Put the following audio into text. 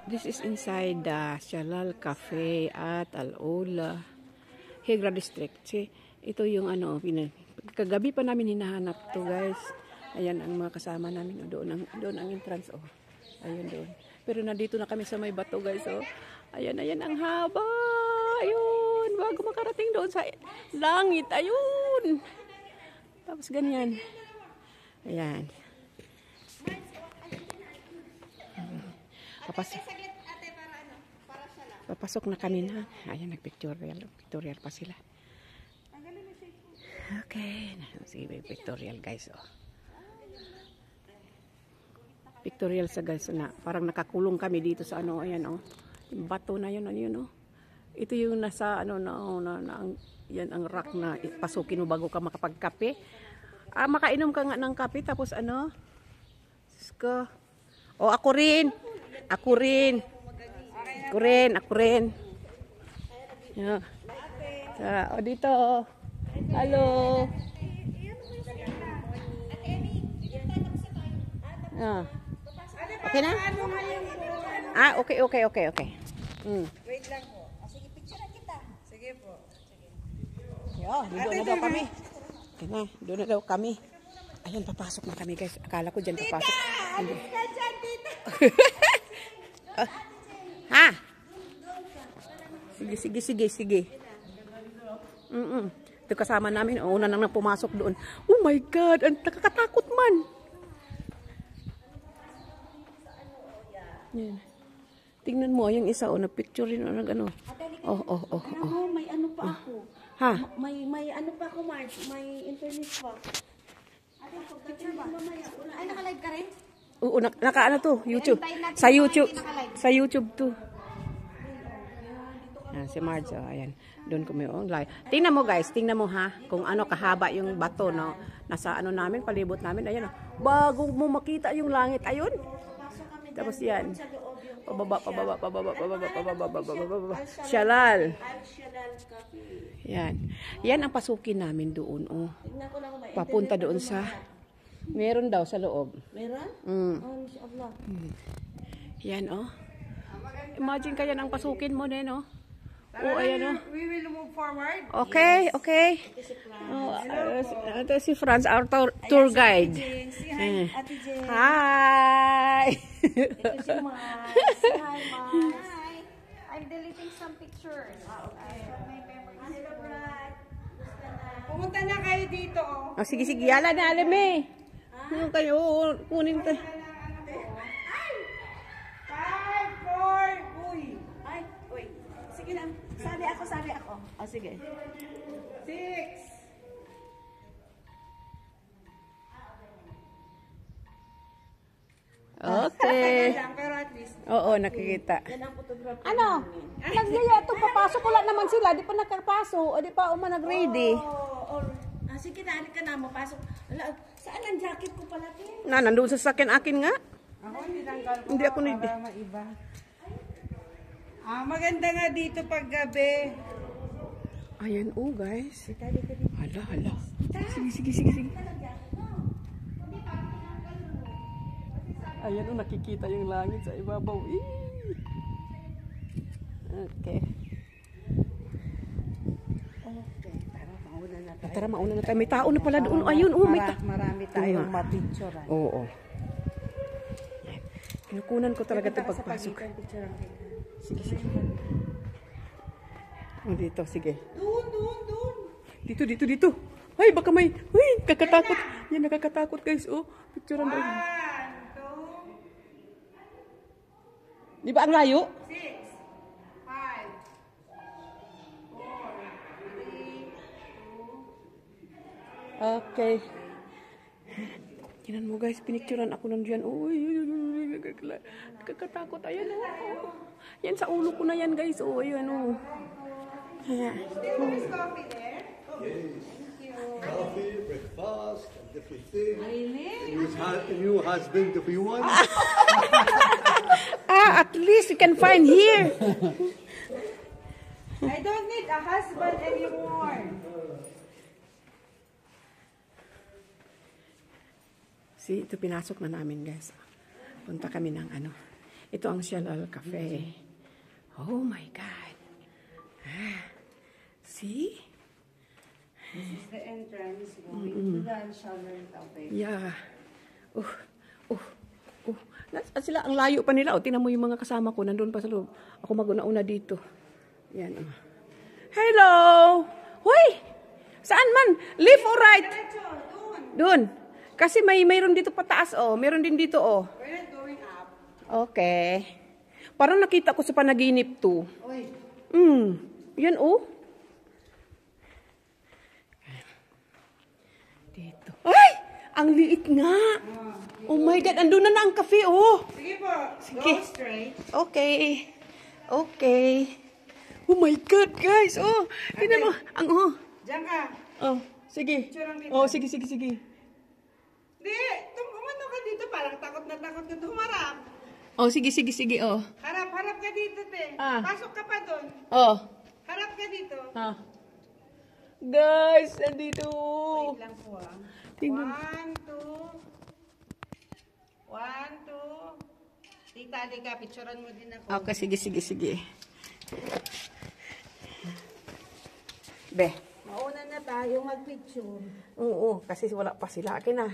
This is inside the Shalal Cafe at Al-Ula, Hegra District. See, ito yung ano, kagabi pa namin hinahanap to, guys. Ayan ang mga kasama namin. Doon ang entrance, oh. Ayun doon. Pero nandito na kami sa may bato, guys, oh. Ayan, ayan ang haba. Ayun, bago makarating doon sa langit. Ayun. Tapos ganyan. Ayan. Papasok na kami na. Ayan, nag-pictorial pa sila. Okay. Sige, pictorial, guys, oh. Pictorial sa guys na parang nakakulong kami dito sa ano, ayan, oh. Yung bato na yun, oh. Ito yung nasa ano yan ang rock na pasukin mo bago ka makapagkape. Makainom ka nga ng kape tapos ano? Ko. Oh, ako rin. Yeah. Oh, dito. Oh. Hello. Ah. Okay na? Okay. Wait lang po. Sige, picture na kita. Sige po. Doon na daw kami. Okay na, doon na daw kami. Ayan, papasok na kami, guys. Akala ko dyan papasok. Tita! Alis ka dyan, tita! Ha? Sige. Ito kasama namin. Una nang pumasok doon. Oh my God! Ang nakakatakot man. Yan. Tingnan mo, yung isa, na-picture rin, ano. Oh. May ano pa ako. Ha? May ano pa ako, Mark. May internet pa. Picture ba? Ay, nakalive ka rin? Oo, naka-ano to, YouTube. Sa YouTube to. Si Marge, ayan. Doon ko may live. Tingnan mo, guys, ha, kung ano kahaba yung bato, no. Nasa ano namin, palibot namin, ayan, oh. Bago mo makita yung langit, ayun. Tapos yan. Pababa. Shalal. Yan ang pasukin namin doon, oh. Papunta doon sa meron daw sa loob. Meron? Inshallah. Yan, oh. Imagine kaya ang pasukin mo din, oh. Oh, ayan, oh. We will move forward. Okay. Ito si Franz, our tour guide. Ate Jane. Hi! Ito si Mars. Hi, Mars. Hi. I'm deleting some pictures. Okay. My memories. Hello, Brad. Pumunta na kayo dito, oh. Sige. Yala na, alam eh. Ano kayo? Kunin tayo. 5, 4, uy. Ay, uy. Sige lang. Sabi ako. Sige. 6. Okay. Pero at least. Oo, nakikita. Yan ang photography. Ano? Nagyaya ito, papasok. Wala naman sila. Di pa nakapasok. O di pa nag-ready. Sige na, halika na. Mapasok. Saan ang jacket ko pala, Tin? Nandun sa sakin akin nga. Ako, tinanggal ko. Hindi ako ready. Para maiba. Maganda nga dito pag gabi. Ayan, oh, guys. Hala. Sige. Ayan, oh, nakikita yung langit sa ibabaw. Okay. Tara, mauna na tayo. May tao na pala doon. Ayun, oh, may tao. Marami tayong mapicture. Oo. Kinukunan ko talaga ito pagpasok. Sige. Dito, sige. Doon. Dito. Ay, baka may... Uy, kakatakot. Yan, nakakatakot, guys. Oh, picturean daw. 1, 2. Di ba ang layo? 6, 5, 4, 3, 2. Okay. Tingnan mo, guys, pinicturean ako ng diyan. Uy, kakatakot. Ayan, oh. Yan sa ulo ko na yan, guys. Oh, ayan, oh. Ayan. Is coffee there? Yes. Coffee, breakfast, and different things. Really? A new husband if you want. At least you can find here. I don't need a husband anymore. See, ito pinasok na namin, guys. Punta kami ng ano. Ito ang Shalal Cafe. Oh my God. See? This is the entrance going to the Shalal Cafe. Yeah. Nasaan sila? Ang layo pa nila. Tingnan mo yung mga kasama ko. Nandun pa sa loob. Ako maguna-una dito. Yan. Hello! Hoy! Saan man? Left or right? Doon. Kasi mayroon dito pataas, oh. Mayroon din dito, oh. We're not going up. Okay. Parang nakita ko sa panaginip to. Oy. Yan, oh. Dito. Ay! Ang liit nga. Oh my God. Andun na ang cafe, oh. Sige po. Sige. Go straight. Okay. Okay. Oh my God, guys. Oh. Tingnan mo. Ang, oh. Diyan ka. Oh. Sige. Picturean kita. Oh, sige. Di, umano ka dito. Parang takot na humarap. Oh, sige, oh. Harap ka dito, te. Ah. Pasok ka pa doon. Oh. Harap ka dito. Ah. Guys, andito. Wait lang po, ah. Tingnan. 1, 2. Tita, di ka. Picturean mo din ako. Okay, sige. Be. Mauna na tayo mag-picture. Oo, kasi wala pa sila. Akin na.